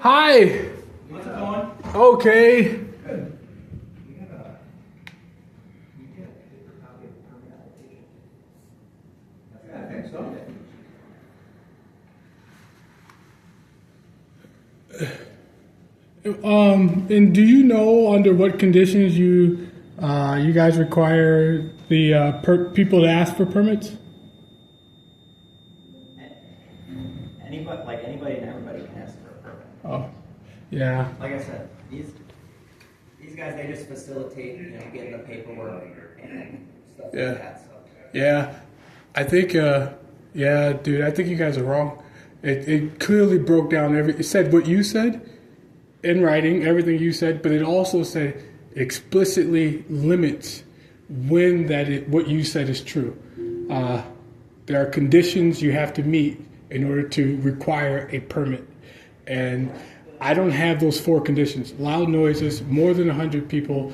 Hi. How's it going? Okay. Good. Yeah, I think so. And do you know under what conditions you guys require the people to ask for permits? Anybody and everybody can ask for a permit. Oh, yeah. Like I said, these guys, they just facilitate, getting the paperwork and stuff Yeah. like that. So. Yeah. I think, yeah, dude, I think you guys are wrong. It clearly broke down it said what you said in writing, everything you said, but it also said explicitly limits when what you said is true. There are conditions you have to meet in order to require a permit. And I don't have those 4 conditions: loud noises, more than 100 people,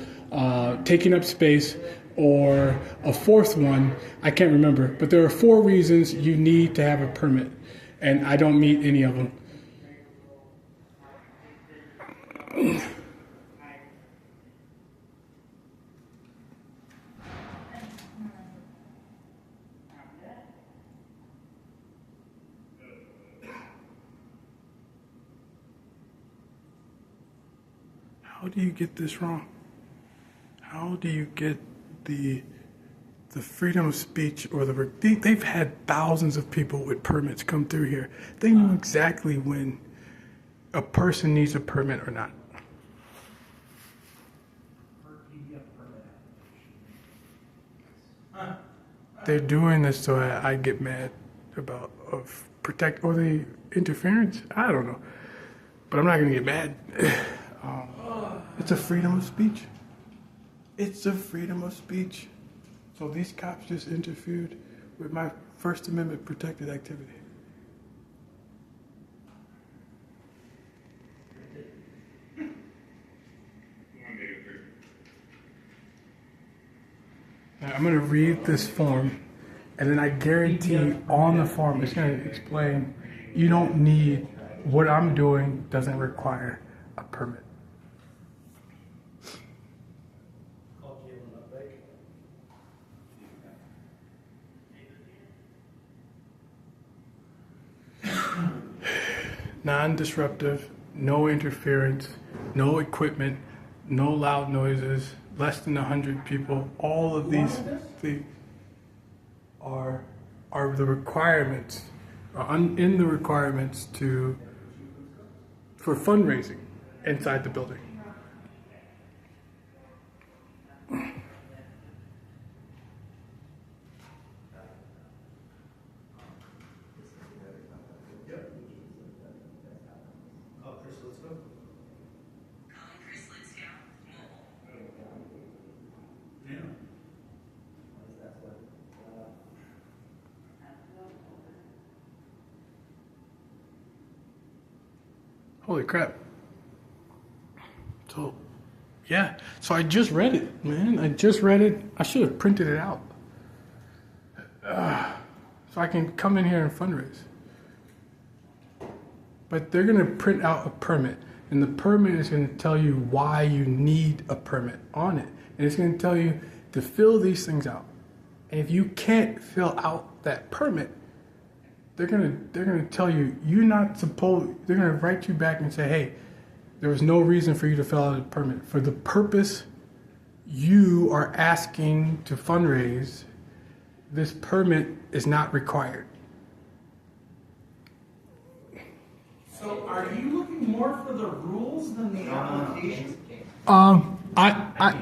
taking up space, or a 4th one, I can't remember. But there are 4 reasons you need to have a permit, and I don't meet any of them. How do you get this wrong? How do you get the freedom of speech or they've had thousands of people with permits come through here. They know exactly when a person needs a permit or not. They're doing this so I get mad about the interference. I don't know, but I'm not gonna get mad. It's a freedom of speech. It's a freedom of speech. So these cops just interfered with my First Amendment protected activity. Now, I'm going to read this form, and then I guarantee on the form it's going to explain you don't need, what I'm doing doesn't require a permit. Non-disruptive, no interference, no equipment, no loud noises, less than 100 people. All of these things are the requirements, in the requirements for fundraising inside the building. Holy crap. So, yeah. So I just read it, man. I just read it. I should have printed it out. So I can come in here and fundraise. But they're going to print out a permit. And the permit is going to tell you why you need a permit on it. And it's going to tell you to fill these things out. And if you can't fill out that permit, they're gonna tell you you're not supposed. They're gonna write you back and say, hey, there was no reason for you to fill out a permit for the purpose you are asking to fundraise. This permit is not required. So, are you looking more for the rules than the application? I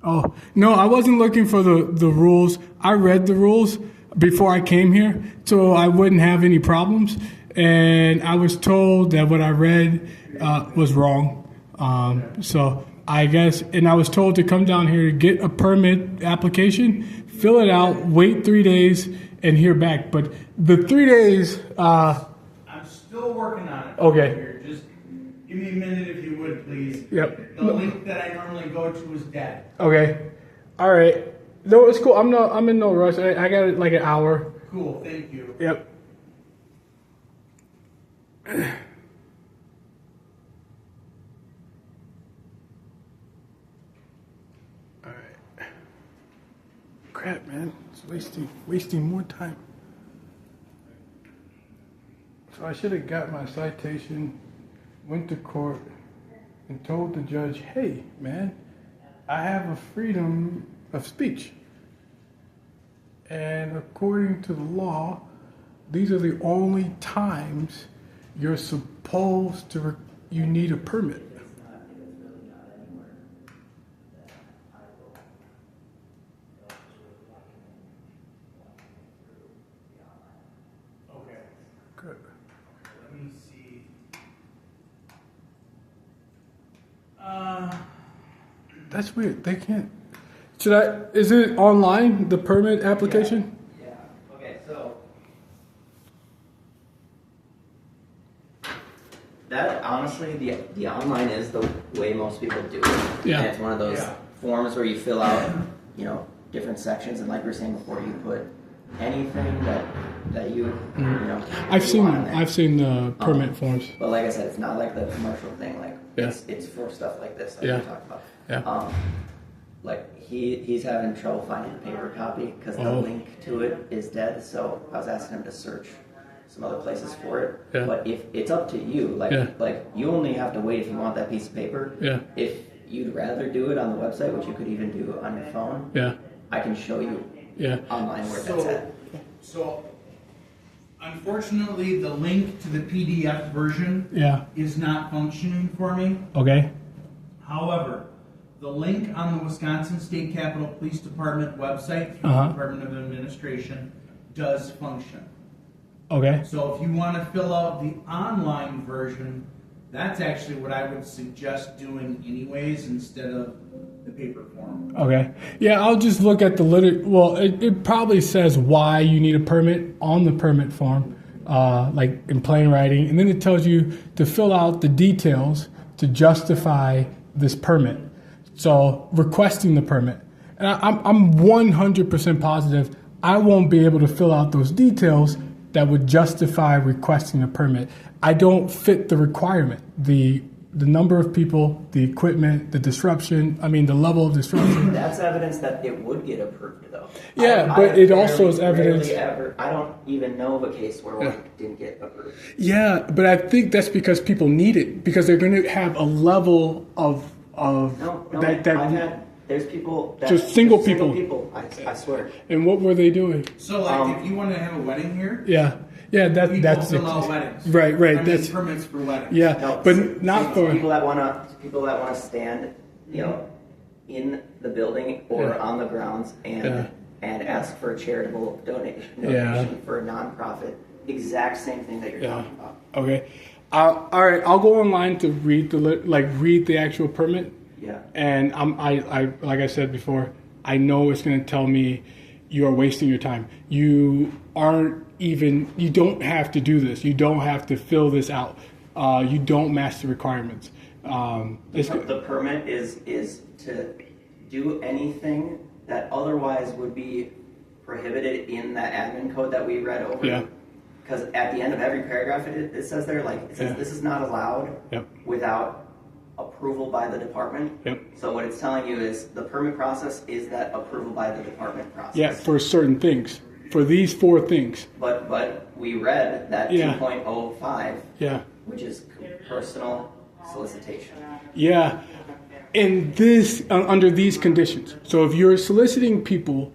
Oh, no, I wasn't looking for the rules. I read the rules before I came here, so I wouldn't have any problems. And I was told that what I read was wrong. So I guess, and I was told to come down here to get a permit application, fill it out, wait 3 days, and hear back. But the 3 days... I'm still working on it. Okay. Here. Just give me a minute if you would. would please. Yep. The link that I normally go to is dead. Okay. All right. No, it's cool. I'm in no rush. I got it like an hour. Cool, thank you. Yep. All right. Crap, man. It's wasting more time. So I should have got my citation, went to court, and told the judge, hey, man, I have a freedom of speech. And according to the law, these are the only times you're supposed to, you need a permit. Okay, Good. let me see. That's weird. They can't. Is it online, the permit application? Yeah. Okay, so that honestly, the online is the way most people do it. Yeah. And it's one of those Yeah. forms where you fill out, different sections, and like we were saying before, you put anything that you I've you want in there. seen the permit forms. But like I said, it's not like the commercial thing. Like Yeah. it's for stuff like this that Yeah. we talked about. Yeah. Like he's having trouble finding a paper copy because the Oh. link to it is dead. So I was asking him to search some other places for it. Yeah. But if it's up to you, like Yeah. like you only have to wait if you want that piece of paper. Yeah. If you'd rather do it on the website, which you could even do on your phone, Yeah. I can show you Yeah. online where that's at. So, unfortunately, the link to the PDF version Yeah. is not functioning for me. Okay. However, the link on the Wisconsin State Capitol Police Department website through Uh-huh. the Department of Administration does function. Okay. So if you want to fill out the online version, that's actually what I would suggest doing anyways instead of the paper form. Okay. Yeah, I'll just look at the well, it probably says why you need a permit on the permit form, like in plain writing, and then it tells you to fill out the details to justify this permit. So requesting the permit, and I'm 100% positive I won't be able to fill out those details that would justify requesting a permit. I don't fit the requirement. The number of people, the equipment, the disruption, the level of disruption. That's evidence that it would get approved, though. Yeah, I but have it also is evidence. I don't even know of a case where one didn't get approved. Yeah, but I think that's because people need it, because they're going to have a level of No, that. I've had, there's people that... Just single there's people. I swear. And what were they doing? So, like, if you want to have a wedding here, Yeah, that's people fill out weddings. right. That's permits for weddings. Yeah, No, but not for people that wanna stand, in the building or Yeah. on the grounds and ask for a charitable donation for a nonprofit. Exact same thing that you're talking about. Okay. All right. I'll go online to read the actual permit. Yeah. And I like I said before, I know it's going to tell me you are wasting your time. You don't have to do this. You don't have to fill this out. You don't match the requirements. The permit is to do anything that otherwise would be prohibited in that admin code that we read over. Yeah. Because at the end of every paragraph, it says there, this is not allowed Yep. without approval by the department. Yep. So what it's telling you is the permit process is that approval by the department process. Yeah, for certain things. For these 4 things. But we read that Yeah. 2.05, Yeah. which is personal solicitation. Yeah. In this, under these conditions. So if you're soliciting people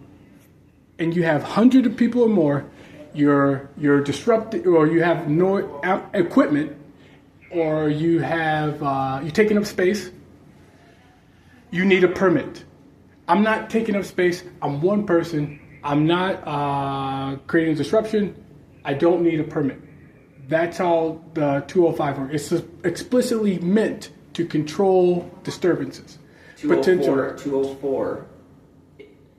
and you have hundreds of people or more, you're disrupting, or you have no equipment, or you're taking up space, you need a permit. I'm not taking up space. I'm one person. I'm not creating disruption. I don't need a permit. That's how the 205 works. It's explicitly meant to control disturbances. 204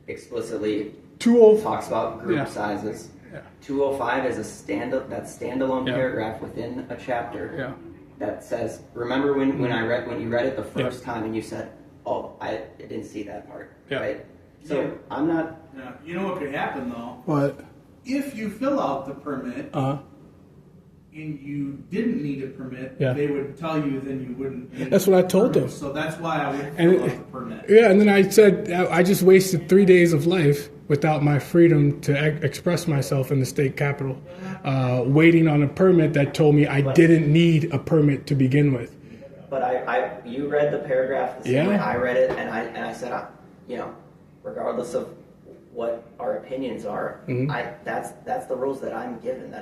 explicitly 205. talks about group Yeah. sizes. Yeah. 205 is that standalone Yeah. paragraph within a chapter. Yeah. that says, remember when you read it the first time and you said, oh, I didn't see that part, right? So I'm not. Yeah. You know what could happen though? What? If you fill out the permit and you didn't need a permit, they would tell you then you wouldn't need That's what I told them. So that's why I would fill out the permit. Yeah, and then I said I just wasted 3 days of life without my freedom to express myself in the state capitol, waiting on a permit that told me I didn't need a permit to begin with. But you read the paragraph the same way I read it, and I said, you know, regardless of what our opinions are, that's the rules that I'm given.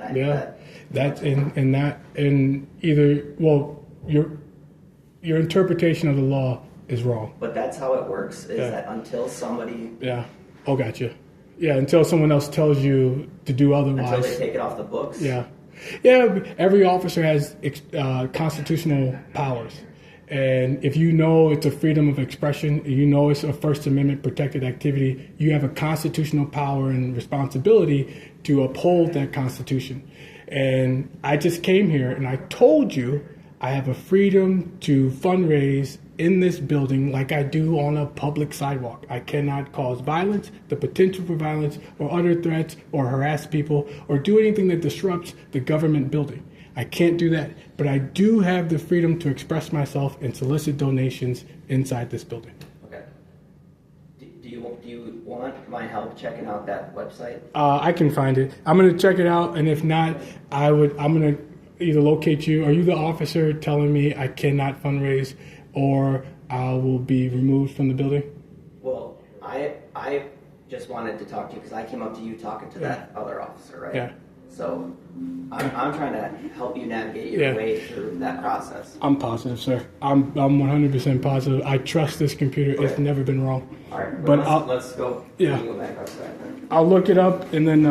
Your interpretation of the law is wrong. But that's how it works. Is that until somebody Gotcha. Yeah, until someone else tells you to do otherwise. Until they take it off the books. Yeah. Every officer has constitutional powers. And if you know it's a freedom of expression, you know it's a First Amendment protected activity, you have a constitutional power and responsibility to uphold that Constitution. And I just came here and I told you I have a freedom to fundraise in this building like I do on a public sidewalk. I cannot cause violence, the potential for violence, or utter threats, or harass people, or do anything that disrupts the government building. I can't do that, but I do have the freedom to express myself and solicit donations inside this building. Okay. Do you want my help checking out that website? I can find it. I'm going to check it out, and if not, I'm going to either locate you. Are you the officer telling me I cannot fundraise, or I will be removed from the building? Well, I just wanted to talk to you because I came up to you talking to that other officer, right? Yeah. So I'm trying to help you navigate your way through that process. I'm positive, sir. I'm 100% positive. I trust this computer. Okay. It's never been wrong. All right, but let's go. Yeah. Go back outside then. I'll look it up and then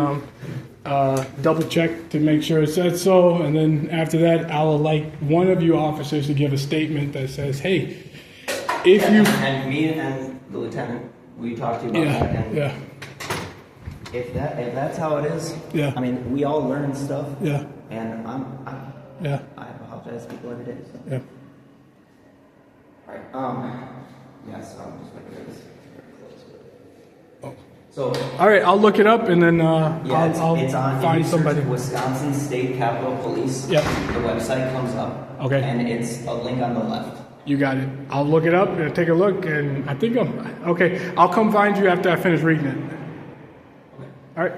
double check to make sure it says so. And then after that, I would like one of you officers to give a statement that says, "Hey, if you..." And me and the lieutenant, we talked to you about that. And if that's how it is, I mean, we all learn stuff. Yeah. And I apologize to people every day. So. Yeah. All right. So I'm just making this very close. So. All right, I'll look it up and then I'll it's on find somebody. Wisconsin State Capitol Police. Yep. The website comes up. Okay. And it's a link on the left. You got it. I'll look it up and take a look, and I think okay. I'll come find you after I finish reading it. Okay. All right.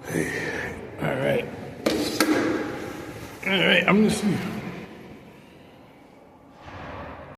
Hey. All right. I'm gonna see.